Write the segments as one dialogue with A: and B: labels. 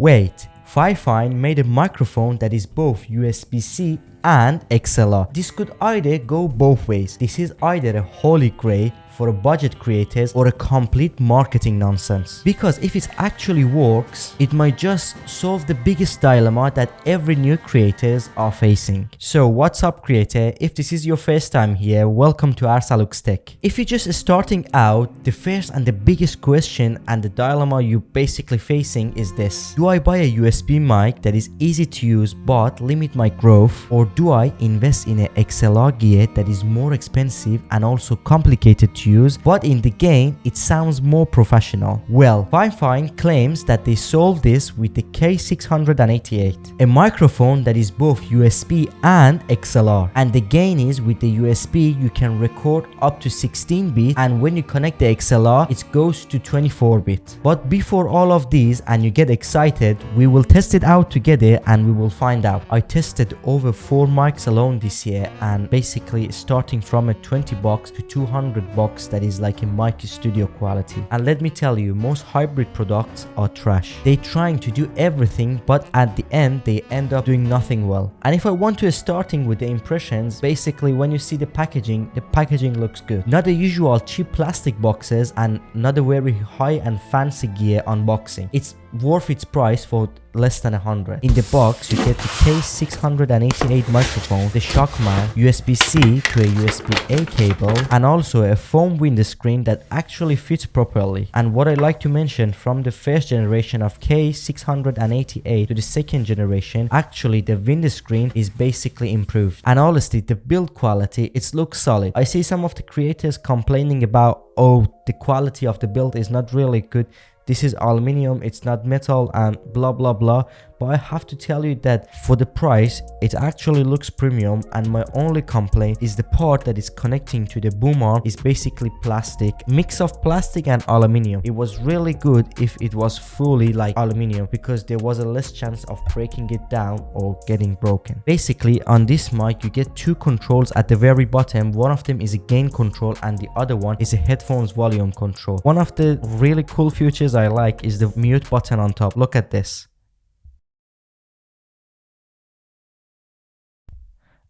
A: Wait, FIFINE made a microphone that is both USB-C and XLR. This could either go both ways. This is either a holy grail for budget creators or a complete marketing nonsense. Because if it actually works, it might just solve the biggest dilemma that every new creators are facing. So what's up, creator? If this is your first time here, welcome to Arcelux Tech. If you're just starting out, the first and the biggest question and the dilemma you're basically facing is this: do I buy a USB mic that is easy to use but limit my growth, or do I invest in an XLR gear that is more expensive and also complicated to use, but in the game it sounds more professional? Well, FIFINE claims that they solved this with the K688, a microphone that is both USB and XLR, and the gain is with the USB you can record up to 16-bit, and when you connect the XLR it goes to 24-bit. But before all of these and you get excited, we will test it out together and we will find out. I tested over 4 mics alone this year, and basically starting from a 20 bucks to 200 bucks that is like a mic studio quality. And let me tell you, most hybrid products are trash. They're trying to do everything, but at the end they end up doing nothing well. And if I want to starting with the impressions, basically when you see the packaging looks good. Not the usual cheap plastic boxes and not a very high and fancy gear unboxing. It's worth its price for less than 100. In the box you get the K688 microphone, the Shockman, USB-C to a USB-A cable, and also a foam windscreen that actually fits properly. And what I like to mention, from the first generation of K688 to the second generation, actually the windscreen is basically improved. And honestly, the build quality, it looks solid. I see some of the creators complaining about, oh, the quality of the build is not really good, this is aluminium, it's not metal, and blah blah blah. But I have to tell you that for the price it actually looks premium, and my only complaint is the part that is connecting to the boom arm is basically plastic, mix of plastic and aluminium. It was really good if it was fully like aluminium, because there was a less chance of breaking it down or getting broken. Basically on this mic you get 2 controls at the very bottom. One of them is a gain control and the other one is a headphones volume control. One of the really cool features I like is the mute button on top. Look at this.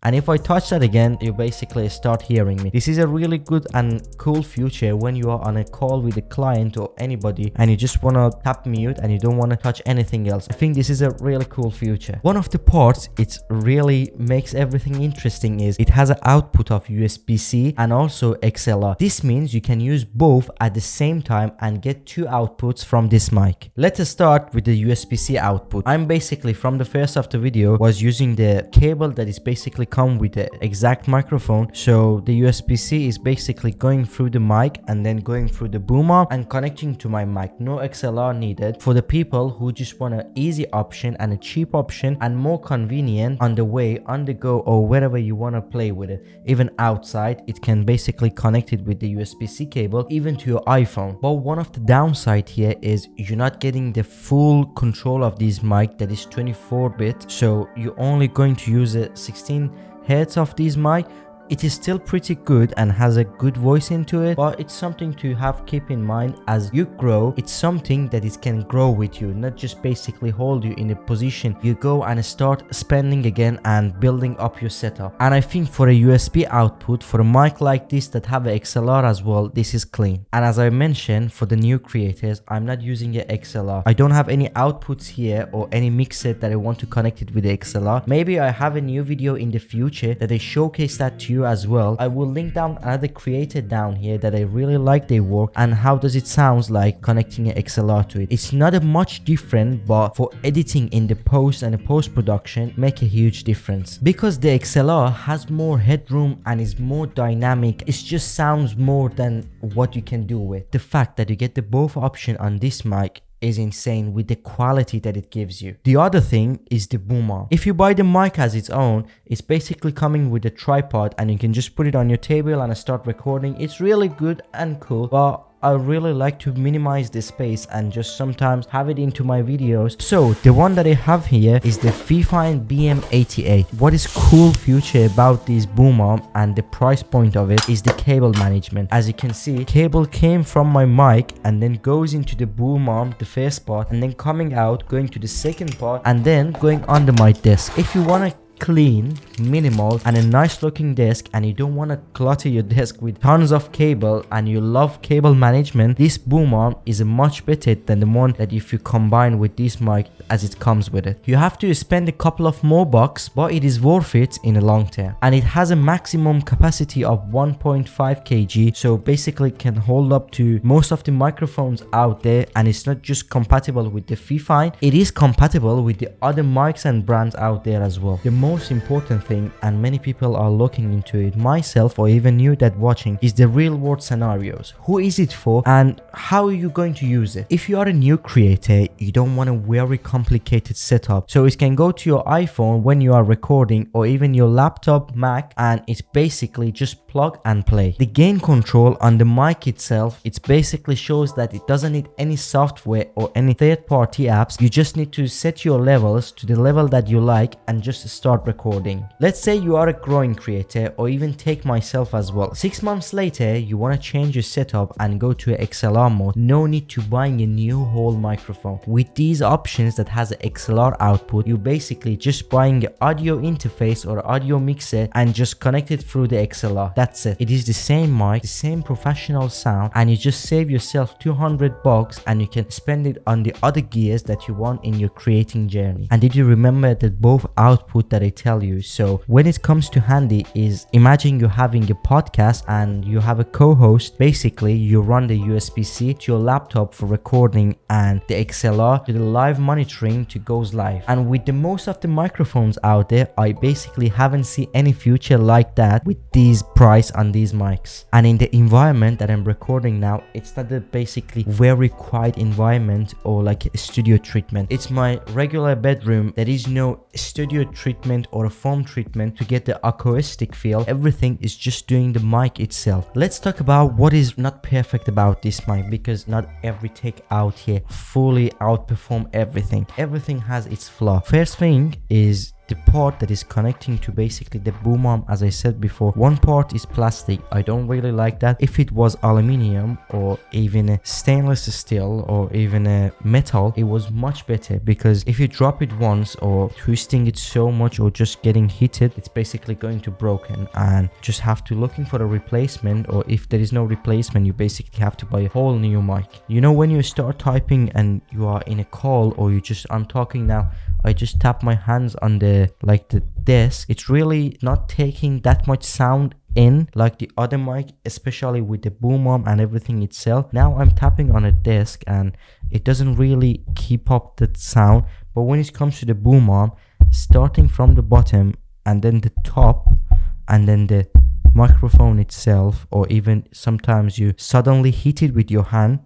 A: And if I touch that again, you basically start hearing me. This is a really good and cool feature when you are on a call with a client or anybody and you just want to tap mute and you don't want to touch anything else. I think this is a really cool feature. One of the parts it really makes everything interesting is it has an output of USB-C and also XLR. This means you can use both at the same time and get 2 outputs from this mic. Let us start with the USB-C output. I'm basically, from the first of the video, was using the cable that is basically come with the exact microphone. So the USB-C is basically going through the mic and then going through the boom arm and connecting to my mic. No XLR needed for the people who just want an easy option and a cheap option and more convenient on the way, on the go, or wherever you want to play with it. Even outside it can basically connect it with the USB-C cable even to your iPhone. But one of the downside here is you're not getting the full control of this mic that is 24-bit, so you're only going to use a 16 hertz of this mic. It is still pretty good and has a good voice into it, but it's something to keep in mind as you grow. It's something that it can grow with you, not just basically hold you in a position you go and start spending again and building up your setup. And I think for a USB output for a mic like this that have a XLR as well, this is clean. And as I mentioned, for the new creators, I'm not using a XLR. I don't have any outputs here or any mixer that I want to connect it with the XLR. Maybe I have a new video in the future that I showcase that to you as well. I will link down another creator down here that I really like their work and how does it sounds like connecting an XLR to it. It's not a much different, but for editing in the post and the post production make a huge difference, because the XLR has more headroom and is more dynamic. It just sounds more than what you can do with. The fact that you get the both option on this mic is insane with the quality that it gives you. The other thing is the boom arm. If you buy the mic as its own, it's basically coming with a tripod and you can just put it on your table and start recording. It's really good and cool, but I really like to minimize the space and just sometimes have it into my videos. So the one that I have here is the FIFINE BM88. What is cool feature about this boom arm and the price point of it is the cable management. As you can see, cable came from my mic and then goes into the boom arm, the first part, and then coming out, going to the second part, and then going under my desk. If you want to clean, minimal, and a nice looking desk, and you don't want to clutter your desk with tons of cable and you love cable management, this boom arm is much better than the one that if you combine with this mic as it comes with it. You have to spend a couple of more bucks, but it is worth it in the long term. And it has a maximum capacity of 1.5 kg, so basically can hold up to most of the microphones out there, and it's not just compatible with the FIFINE, it is compatible with the other mics and brands out there as well. The most important thing, and many people are looking into it, myself or even you that watching, is the real world scenarios. Who is it for and how are you going to use it? If you are a new creator, you don't want a very complicated setup, so it can go to your iPhone when you are recording, or even your laptop, Mac, and it's basically just plug and play. The gain control on the mic itself, it basically shows that it doesn't need any software or any third-party apps. You just need to set your levels to the level that you like and just start recording. Let's say you are a growing creator, or even take myself as well. 6 months later, you want to change your setup and go to XLR mode. No need to buying a new whole microphone. With these options that has an XLR output, you basically just buying an audio interface or audio mixer and just connect it through the XLR. That's it. It is the same mic, the same professional sound, and you just save yourself 200 bucks and you can spend it on the other gears that you want in your creating journey. And did you remember that both output that I tell you? So when it comes to handy is, imagine you're having a podcast and you have a co-host. Basically you run the USB-C to your laptop for recording and the XLR to the live monitoring to goes live. And with the most of the microphones out there, I basically haven't seen any feature like that with these price on these mics. And in the environment that I'm recording now, it's not a basically very quiet environment or like a studio treatment. It's my regular bedroom. There is no studio treatment or a foam treatment to get the acoustic feel. Everything is just doing the mic itself. Let's talk about what is not perfect about this mic, because not every take out here fully outperform everything. Everything has its flaw. First thing is the part that is connecting to basically the boom arm. As I said before, one part is plastic. I don't really like that. If it was aluminium or even a stainless steel or even a metal, it was much better, because if you drop it once or twisting it so much or just getting hit it, it's basically going to broken and just have to looking for a replacement. Or if there is no replacement, you basically have to buy a whole new mic. You know, when you start typing and you are in a call, or I'm talking now, I just tap my hands on the desk. It's really not taking that much sound in like the other mic, especially with the boom arm and everything itself. Now I'm tapping on a desk and it doesn't really keep up that sound. But when it comes to the boom arm, starting from the bottom and then the top and then the microphone itself, or even sometimes you suddenly hit it with your hand,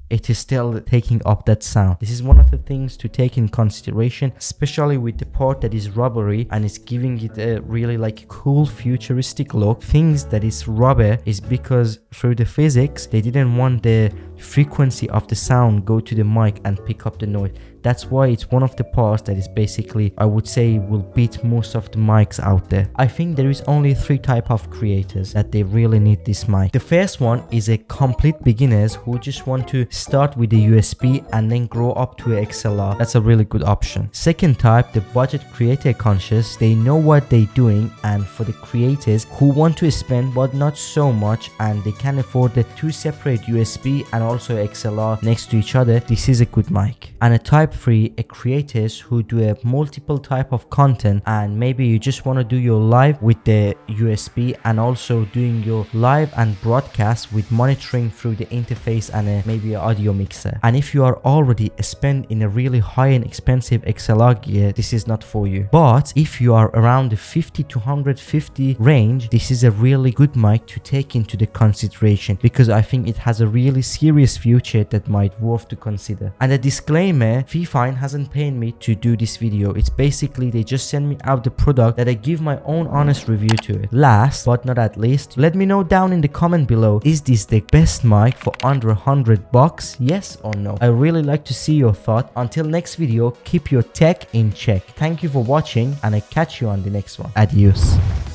A: it is still taking up that sound. This is one of the things to take in consideration, especially with the part that is rubbery and it's giving it a really like cool futuristic look. Things that is rubber is because through the physics, they didn't want the frequency of the sound go to the mic and pick up the noise. That's why it's one of the parts that is basically, I would say, will beat most of the mics out there. I think there is only 3 type of creators that they really need this mic. The first one is a complete beginners who just want to start with the USB and then grow up to a XLR. That's a really good option. Second type, the budget creator conscious. They know what they're doing, and for the creators who want to spend but not so much and they can afford the 2 separate USB and also XLR next to each other, this is a good mic. And a type 3, a creators who do a multiple type of content, and maybe you just want to do your live with the USB and also doing your live and broadcast with monitoring through the interface and maybe an audio mixer. And if you are already spent in a really high and expensive XLR gear, this is not for you. But if you are around the 50 to 150 range, this is a really good mic to take into the consideration, because I think it has a really serious future that might worth to consider. And a disclaimer, FIFINE hasn't paid me to do this video. It's basically they just send me out the product that I give my own honest review to it. Last but not at least, let me know down in the comment below, is this the best mic for under $100? Yes or no? I really like to see your thought. Until next video, keep your tech in check. Thank you for watching, and I catch you on the next one. Adios.